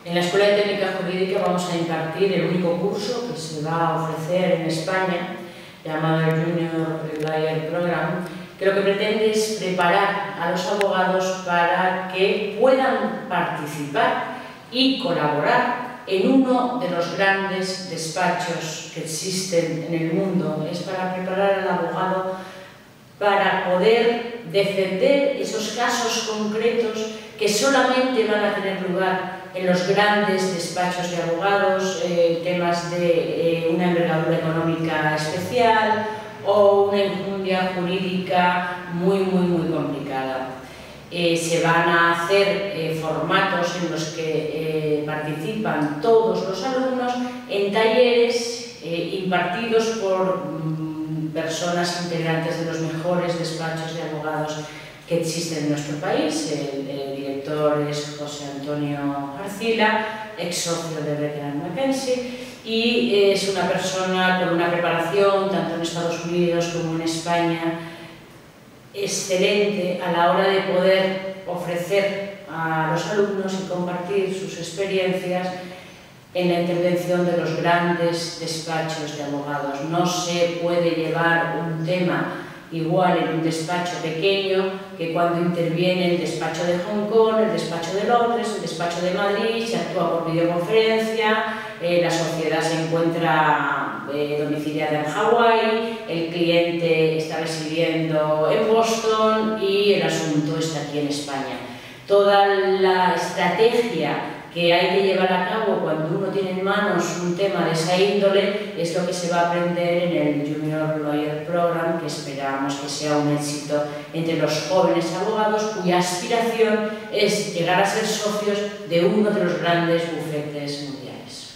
En la Escuela de Técnica Jurídica vamos a impartir el único curso que se va a ofrecer en España, llamado el Junior Lawyer Program, que lo que pretende es preparar a los abogados para que puedan participar y colaborar en uno de los grandes despachos que existen en el mundo. Es para preparar al abogado para poder defender esos casos concretos que solamente van a tener lugar en los grandes despachos de abogados, temas de una envergadura económica especial o una enjundia jurídica muy complicada. Se van a hacer formatos en los que participan todos los alumnos en talleres impartidos por personas integrantes de los mejores despachos de abogados que existen en nuestro país. El director es José Antonio Arcila, ex socio de Becker & McKenzie, y es una persona con una preparación, tanto en Estados Unidos como en España, excelente a la hora de poder ofrecer a los alumnos y compartir sus experiencias en la intervención de los grandes despachos de abogados. No se puede llevar un tema igual en un despacho pequeño que cuando interviene el despacho de Hong Kong, el despacho de Londres, el despacho de Madrid, se actúa por videoconferencia, la sociedad se encuentra domiciliada en Hawái, el cliente está residiendo en Boston y el asunto está aquí en España. Toda la estrategia que hay que llevar a cabo cuando uno tiene en manos un tema de esa índole es lo que se va a aprender en el Junior Lawyer Program, que esperamos que sea un éxito entre los jóvenes abogados cuya aspiración es llegar a ser socios de uno de los grandes bufetes mundiales.